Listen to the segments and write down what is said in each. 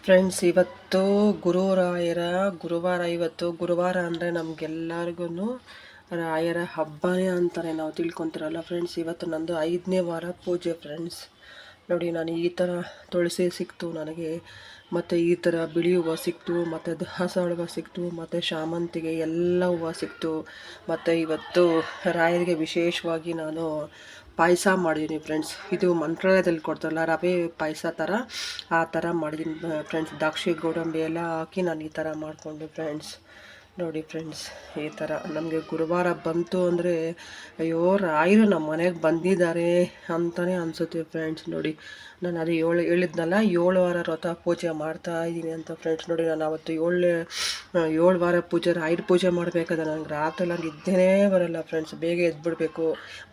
Friends, ಇವತ್ತು ಗುರುವಾರ. ಇವತ್ತು ಗುರುವಾರ ಅಂದರೆ ನಮಗೆಲ್ಲರಿಗೂ ರಾಯರ ಹಬ್ಬನೇ ಅಂತಾರೆ, ನಾವು ತಿಳ್ಕೊತೀರಲ್ಲ ಫ್ರೆಂಡ್ಸ್. ಇವತ್ತು ನಂದು 5ನೇ ವಾರ ಪೂಜೆ ಫ್ರೆಂಡ್ಸ್. ನೋಡಿ, ನಾನು ಈ ಥರ ತುಳಸಿ ಸಿಕ್ತು ನನಗೆ, ಮತ್ತು ಈ ಥರ ಬಿಳಿ ಹೂವು ಸಿಕ್ತು, ಮತ್ತು ದಾಸವಾಳ ಹೂವು ಸಿಕ್ತು, ಮತ್ತು ಶಾಮಂತಿಗೆ ಎಲ್ಲ ಹೂವು ಸಿಕ್ತು. ಮತ್ತು ಇವತ್ತು ರಾಯರಿಗೆ ವಿಶೇಷವಾಗಿ ನಾನು ಪಾಯಸ ಮಾಡಿದ್ದೀನಿ ಫ್ರೆಂಡ್ಸ್. ಇದು ಮಂತ್ರಾಲಯದಲ್ಲಿ ಕೊಡ್ತಾರಲ್ಲ ರವೆ ಪಾಯಸ ಥರ, ಆ ಥರ ಮಾಡಿದ್ದೀನಿ ಫ್ರೆಂಡ್ಸ್. ದ್ರಾಕ್ಷಿ ಗೋಡಂಬಿ ಎಲ್ಲ ಹಾಕಿ ನಾನು ಈ ಥರ ಮಾಡಿಕೊಂಡೆ ಫ್ರೆಂಡ್ಸ್. ನೋಡಿ ಫ್ರೆಂಡ್ಸ್, ಈ ಥರ ನಮಗೆ ಗುರುವಾರ ಬಂತು ಅಂದರೆ ಅಯ್ಯೋ ರಾಯರು ನಮ್ಮ ಮನೆಗೆ ಬಂದಿದ್ದಾರೆ ಅಂತಲೇ ಅನಿಸುತ್ತೆ ಫ್ರೆಂಡ್ಸ್. ನೋಡಿ, ನಾನು ಅದು ಹೇಳಿದ್ನಲ್ಲ 7 ವಾರ ವ್ರತ ಪೂಜೆ ಮಾಡ್ತಾ ಇದ್ದೀನಿ ಅಂತ ಫ್ರೆಂಡ್ಸ್. ನೋಡಿ, ನಾನು ಅವತ್ತು 7 ವಾರ ಪೂಜೆ ರಾಯರ ಪೂಜೆ ಮಾಡಬೇಕಾದ್ರೆ ನನಗೆ ರಾತ್ರಿ ನಿದ್ದೆನೇ ಬರೋಲ್ಲ ಫ್ರೆಂಡ್ಸ್. ಬೇಗ ಎದ್ಬಿಡ್ಬೇಕು,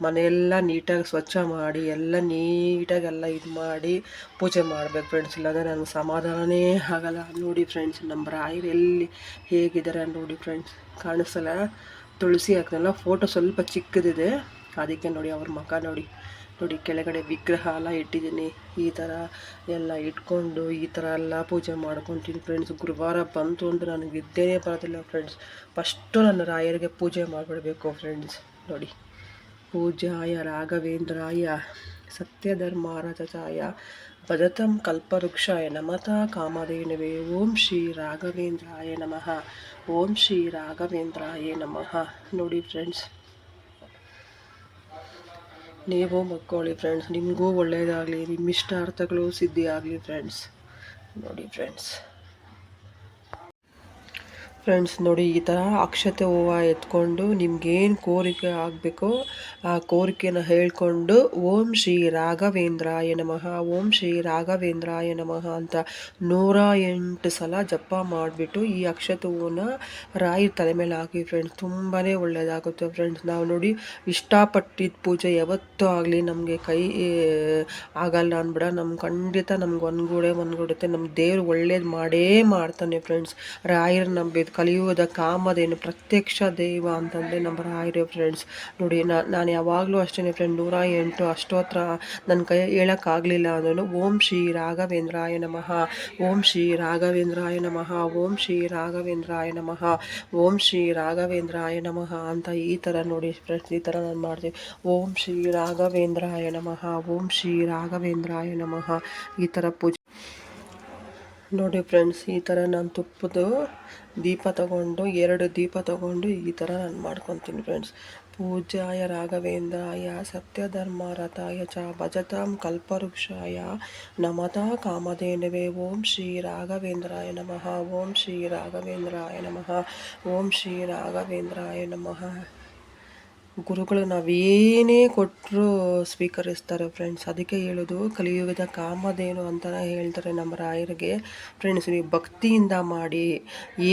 ಮನೆಯೆಲ್ಲ ನೀಟಾಗಿ ಸ್ವಚ್ಛ ಮಾಡಿ ಎಲ್ಲ ನೀಟಾಗೆಲ್ಲ ಇದು ಮಾಡಿ ಪೂಜೆ ಮಾಡಬೇಕು ಫ್ರೆಂಡ್ಸ್. ಇಲ್ಲಾಂದರೆ ನನಗೆ ಸಮಾಧಾನನೇ ಆಗಲ್ಲ. ನೋಡಿ ಫ್ರೆಂಡ್ಸ್, ನಮ್ಮ ರಾಯರು ಎಲ್ಲಿ ಹೇಗಿದ್ದಾರೆ ನೋಡಿ ಫ್ರೆಂಡ್ಸ್. ಕಾಣಿಸಲ್ಲ, ತುಳಸಿ ಹಾಕ್ನಲ್ಲ, ಫೋಟೋ ಸ್ವಲ್ಪ ಚಿಕ್ಕದಿದೆ ಅದಕ್ಕೆ. ನೋಡಿ ಅವ್ರ ಮುಖ ನೋಡಿ. ಕೆಳಗಡೆ ವಿಗ್ರಹ ಎಲ್ಲ ಇಟ್ಟಿದ್ದೀನಿ. ಈ ಥರ ಎಲ್ಲ ಇಟ್ಕೊಂಡು ಈ ಥರ ಎಲ್ಲ ಪೂಜೆ ಮಾಡ್ಕೊತೀನಿ ಫ್ರೆಂಡ್ಸ್. ಗುರುವಾರ ಬಂತು ಅಂದರೆ ನನಗೆ ನಿದ್ದೆನೇ ಬರೋದಿಲ್ಲ ಫ್ರೆಂಡ್ಸ್. ಫಸ್ಟು ನನ್ನ ರಾಯರಿಗೆ ಪೂಜೆ ಮಾಡಿಬಿಡ್ಬೇಕು ಫ್ರೆಂಡ್ಸ್. ನೋಡಿ, ಪೂಜಾಯ ರಾಘವೇಂದ್ರಾಯ ಸತ್ಯಧರ್ಮಾರಚಾಯ ಭಜತಂ ಕಲ್ಪವೃಕ್ಷಾಯ ನಮಃ ಕಾಮಧೇನವೇ. ಓಂ ಶ್ರೀ ರಾಘವೇಂದ್ರಾಯ ನಮಃ. ಓಂ ಶ್ರೀ ರಾಘವೇಂದ್ರಾಯ ನಮಃ. ನೋಡಿ ಫ್ರೆಂಡ್ಸ್, ನೀವು ಮಕ್ಕೊಳ್ಳಿ ಫ್ರೆಂಡ್ಸ್, ನಿಮಗೂ ಒಳ್ಳೆಯದಾಗಲಿ, ನಿಮ್ಮ ಇಷ್ಟಾರ್ಥಗಳು ಸಿದ್ಧಿ ಆಗಲಿ ಫ್ರೆಂಡ್ಸ್. ನೋಡಿ ಫ್ರೆಂಡ್ಸ್, ನೋಡಿ ಈ ಥರ ಅಕ್ಷತೆ ಹೂವು ಎತ್ಕೊಂಡು ನಿಮ್ಗೇನು ಕೋರಿಕೆ ಆಗಬೇಕೋ ಆ ಕೋರಿಕೆನ ಹೇಳ್ಕೊಂಡು ಓಂ ಶ್ರೀ ರಾಘವೇಂದ್ರಾಯ ನಮಃ, ಓಂ ಶ್ರೀ ರಾಘವೇಂದ್ರಾಯ ನಮಃ ಅಂತ 108 ಸಲ ಜಪ ಮಾಡಿಬಿಟ್ಟು ಈ ಅಕ್ಷತೆ ಹೂವನ್ನ ರಾಯಿ ತಲೆ ಮೇಲೆ ಹಾಕಿ ಫ್ರೆಂಡ್ಸ್. ತುಂಬಾ ಒಳ್ಳೆಯದಾಗುತ್ತೆ ಫ್ರೆಂಡ್ಸ್. ನಾವು ನೋಡಿ, ಇಷ್ಟಪಟ್ಟಿದ್ದ ಪೂಜೆ ಯಾವತ್ತೂ ಆಗಲಿ ನಮಗೆ ಕೈ ಆಗಲ್ಲ ಅನ್ಬಿಡ, ನಮ್ಗೆ ಖಂಡಿತ ನಮ್ಗೆ ಒಂದ್ಗೂಡುತ್ತೆ. ನಮ್ಮ ದೇವ್ರು ಒಳ್ಳೇದು ಮಾಡೇ ಮಾಡ್ತಾನೆ ಫ್ರೆಂಡ್ಸ್. ರಾಯರು ನಂಬಿದ್ದು ಕಲಿಯುವುದ ಕಾಮಧೇನು ಪ್ರತ್ಯಕ್ಷ ದೈವ ಅಂತಂದರೆ ನಮ್ಮ ರಾಯರೇ ಫ್ರೆಂಡ್ಸ್. ನೋಡಿ, ನಾನು ಯಾವಾಗಲೂ ಅಷ್ಟೇ ಫ್ರೆಂಡ್, 108 ಅಷ್ಟೋತ್ರ ನನ್ನ ಕೈ ಹೇಳೋಕ್ಕಾಗಲಿಲ್ಲ ಅಂದ್ರೂ ಓಂ ಶ್ರೀ ರಾಘವೇಂದ್ರಾಯ ನಮಃ, ಓಂ ಶ್ರೀ ರಾಘವೇಂದ್ರಾಯ ನಮಃ, ಓಂ ಶ್ರೀ ರಾಘವೇಂದ್ರಾಯ ನಮಃ, ಓಂ ಶ್ರೀ ರಾಘವೇಂದ್ರಾಯ ನಮಃ ಅಂತ ಈ ಥರ ನೋಡಿ ಫ್ರೆಂಡ್ಸ್. ಈ ಥರ ನಾನು ಮಾಡ್ತೀನಿ. ಓಂ ಶ್ರೀ ರಾಘವೇಂದ್ರಾಯ ನಮಃ, ಓಂ ಶ್ರೀ ರಾಘವೇಂದ್ರಾಯ ನಮಃ, ಈ ಥರ ಪೂಜೆ ನೋಡಿ ಫ್ರೆಂಡ್ಸ್. ಈ ಥರ ನಾನು ತುಪ್ಪದ ದೀಪ ತಗೊಂಡು 2 ದೀಪ ತಗೊಂಡು ಈ ಥರ ನಾನು ಮಾಡ್ಕೊತೀನಿ ಫ್ರೆಂಡ್ಸ್. ಪೂಜಾಯ ರಾಘವೇಂದ್ರಾಯ ಸತ್ಯಧರ್ಮರತಾಯ ಚ ಭಜತಾಂ ಕಲ್ಪವೃಕ್ಷಾಯ ನಮಃ ಕಾಮಧೇನವೇ. ಓಂ ಶ್ರೀ ರಾಘವೇಂದ್ರಾಯ ನಮಃ, ಓಂ ಶ್ರೀ ರಾಘವೇಂದ್ರಾಯ ನಮಃ, ಓಂ ಶ್ರೀ ರಾಘವೇಂದ್ರಾಯ ನಮಃ. ಗುರುಗಳು ನಾವೇನೇ ಕೊಟ್ಟರು ಸ್ವೀಕರಿಸ್ತಾರೆ ಫ್ರೆಂಡ್ಸ್. ಅದಕ್ಕೆ ಹೇಳೋದು ಕಲಿಯುಗದ ಕಾಮಧೇನು ಅಂತಲೇ ಹೇಳ್ತಾರೆ ನಮ್ಮ ರಾಯರಿಗೆ ಫ್ರೆಂಡ್ಸ್. ನೀವು ಭಕ್ತಿಯಿಂದ ಮಾಡಿ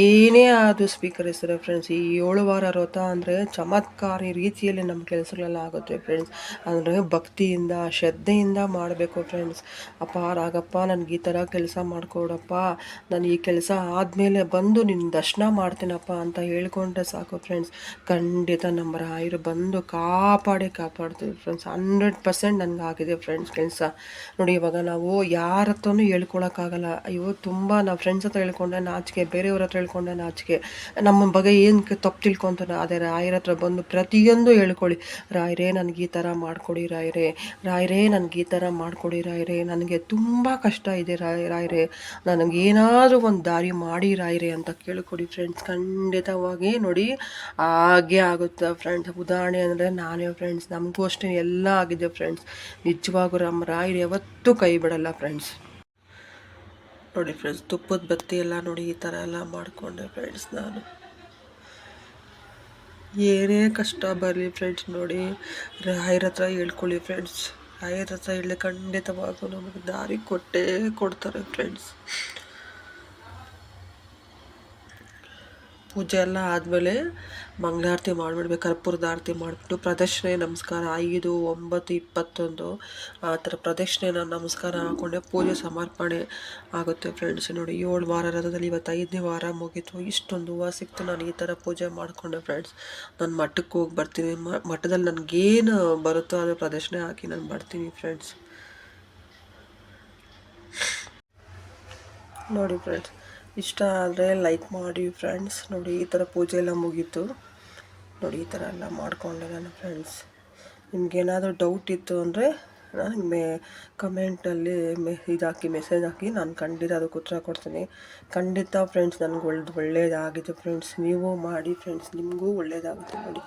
ಏನೇ ಅದು ಸ್ವೀಕರಿಸ್ತಾರೆ ಫ್ರೆಂಡ್ಸ್. ಈ 7 ವಾರ ವ್ರತ ಅಂದರೆ ಚಮತ್ಕಾರಿ ರೀತಿಯಲ್ಲಿ ನಮ್ಮ ಕೆಲಸಗಳೆಲ್ಲ ಆಗುತ್ತೆ ಫ್ರೆಂಡ್ಸ್. ಅಂದರೆ ಭಕ್ತಿಯಿಂದ ಶ್ರದ್ಧೆಯಿಂದ ಮಾಡಬೇಕು ಫ್ರೆಂಡ್ಸ್. ಅಪ್ಪ ರಾಗಪ್ಪ, ನನಗೆ ಈ ಥರ ಕೆಲಸ ಮಾಡಿಕೊಡಪ್ಪ, ನಾನು ಈ ಕೆಲಸ ಆದಮೇಲೆ ಬಂದು ನಿನ್ನ ದರ್ಶನ ಮಾಡ್ತೀನಪ್ಪ ಅಂತ ಹೇಳ್ಕೊಂಡ್ರೆ ಸಾಕು ಫ್ರೆಂಡ್ಸ್. ಖಂಡಿತ ನಮ್ಮ ರಾಯರು ಬಂದು ಕಾಪಾಡ್ತೀವಿ ಫ್ರೆಂಡ್ಸ್. 100% ನನಗಾಗಿದೆ ಫ್ರೆಂಡ್ಸ್ ಕೆಲಸ. ನೋಡಿ, ಇವಾಗ ನಾವು ಯಾರ ಹತ್ರನೂ ಹೇಳ್ಕೊಳಕ್ಕಾಗಲ್ಲ. ಅಯ್ಯೋ ತುಂಬ ನಾವು ಫ್ರೆಂಡ್ಸ್ ಹತ್ರ ಹೇಳ್ಕೊಂಡೆ ನಾಚಿಕೆ, ಬೇರೆಯವ್ರ ಹತ್ರ ಹೇಳ್ಕೊಂಡೆ ನಾಚಿಕೆ, ನಮ್ಮ ಬಗ್ಗೆ ಏನು ತಪ್ಪು ತಿಳ್ಕೊತಾರೆ. ಅದೇ ರಾಯರ ಹತ್ರ ಬಂದು ಪ್ರತಿಯೊಂದು ಹೇಳ್ಕೊಳ್ಳಿ. ರಾಯರೇ, ನನಗೆ ಈ ಥರ ಮಾಡಿಕೊಡಿ ರಾಯರೇ, ರಾಯರೇ ನನಗೆ ಈ ಥರ ಮಾಡಿಕೊಡಿ ರಾಯರೇ, ನನಗೆ ತುಂಬ ಕಷ್ಟ ಇದೆ ರಾಯರೇ, ನನಗೇನಾದರೂ ಒಂದು ದಾರಿ ಮಾಡಿ ರಾಯರೇ ಅಂತ ಕೇಳಿಕೊಡಿ ಫ್ರೆಂಡ್ಸ್. ಖಂಡಿತವಾಗಿ ನೋಡಿ ಹಾಗೆ ಆಗುತ್ತೆ ಫ್ರೆಂಡ್ಸ್. ಉದಾಹರಣೆ ಅಂದರೆ ನಾನೇ ಫ್ರೆಂಡ್ಸ್, ನಮಗೂ ಅಷ್ಟೇ ಎಲ್ಲ ಆಗಿದೆ ಫ್ರೆಂಡ್ಸ್. ನಿಜವಾಗೂ ನಮ್ಮ ರಾಯರು ಯಾವತ್ತೂ ಕೈ ಬಿಡಲ್ಲ ಫ್ರೆಂಡ್ಸ್. ನೋಡಿ ಫ್ರೆಂಡ್ಸ್, ತುಪ್ಪದ ಬತ್ತಿ ಎಲ್ಲ ನೋಡಿ ಈ ಥರ ಎಲ್ಲ ಮಾಡಿಕೊಂಡೆ ಫ್ರೆಂಡ್ಸ್. ನಾನು ಏನೇ ಕಷ್ಟ ಬರಲಿ ಫ್ರೆಂಡ್ಸ್, ನೋಡಿ ರಾಯರ ಹತ್ರ ಹೇಳ್ಕೊಳ್ಳಿ ಫ್ರೆಂಡ್ಸ್. ರಾಯರ ಹತ್ರ ಹೇಳಿ ಖಂಡಿತವಾಗೂ ನಮಗೆ ದಾರಿ ಕೊಡ್ತಾರೆ ಫ್ರೆಂಡ್ಸ್. ಪೂಜೆ ಎಲ್ಲ ಆದಮೇಲೆ ಮಂಗಳಾರತಿ ಮಾಡಿಬಿಡ್ಬೇಕು. ಕರ್ಪೂರದ ಆರತಿ ಮಾಡಿಬಿಟ್ಟು ಪ್ರದಕ್ಷಿಣೆ ನಮಸ್ಕಾರ 5, 9, 21 ಆ ಥರ ಪ್ರದಕ್ಷಿಣೆ ನಮಸ್ಕಾರ ಹಾಕ್ಕೊಂಡೆ ಪೂಜೆ ಸಮರ್ಪಣೆ ಆಗುತ್ತೆ ಫ್ರೆಂಡ್ಸ್. ನೋಡಿ, 7 ವಾರ ರಥದಲ್ಲಿ ಇವತ್ತು 5ನೇ ವಾರ ಮುಗೀತು. ಇಷ್ಟೊಂದು ಹೂವು ಸಿಕ್ತು. ನಾನು ಈ ಥರ ಪೂಜೆ ಮಾಡಿಕೊಂಡೆ ಫ್ರೆಂಡ್ಸ್. ನಾನು ಮಠಕ್ಕೆ ಹೋಗಿ ಬರ್ತೀನಿ. ಮಠದಲ್ಲಿ ನನಗೇನು ಬರುತ್ತೋ ಅದು ಪ್ರದಕ್ಷಿಣೆ ಹಾಕಿ ನಾನು ಬರ್ತೀನಿ ಫ್ರೆಂಡ್ಸ್. ನೋಡಿ ಫ್ರೆಂಡ್ಸ್, ಇಷ್ಟ ಆದರೆ ಲೈಕ್ ಮಾಡಿ ಫ್ರೆಂಡ್ಸ್. ನೋಡಿ ಈ ಥರ ಪೂಜೆ ಎಲ್ಲ ಮುಗೀತು. ನೋಡಿ ಈ ಥರ ಎಲ್ಲ ಮಾಡಿಕೊಂಡೆ ನಾನು ಫ್ರೆಂಡ್ಸ್. ನಿಮ್ಗೇನಾದರೂ ಡೌಟ್ ಇತ್ತು ಅಂದರೆ ಕಮೆಂಟಲ್ಲಿ ಇದಾಕಿ, ಮೆಸೇಜ್ ಹಾಕಿ, ನಾನು ಖಂಡಿತ ಅದಕ್ಕೆ ಉತ್ತರ ಕೊಡ್ತೀನಿ. ಖಂಡಿತ ಫ್ರೆಂಡ್ಸ್, ನನಗೆ ಒಳ್ಳೆಯದಾಗಿದೆ ಫ್ರೆಂಡ್ಸ್. ನೀವು ಮಾಡಿ ಫ್ರೆಂಡ್ಸ್, ನಿಮಗೂ ಒಳ್ಳೆಯದಾಗುತ್ತೆ. ನೋಡಿ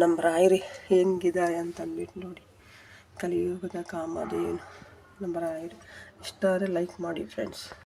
ನಮ್ಮ ರಾಯರಿ ಹೆಂಗಿದ್ದಾರೆ ಅಂತ ಅಂದ್ಬಿಟ್ಟು ನೋಡಿ, ಕಲಿಯುಗದ ಕಾಮಧೇನು ನಮ್ಮ ರಾಯರು. ಇಷ್ಟ ಆದರೆ ಲೈಕ್ ಮಾಡಿ ಫ್ರೆಂಡ್ಸ್.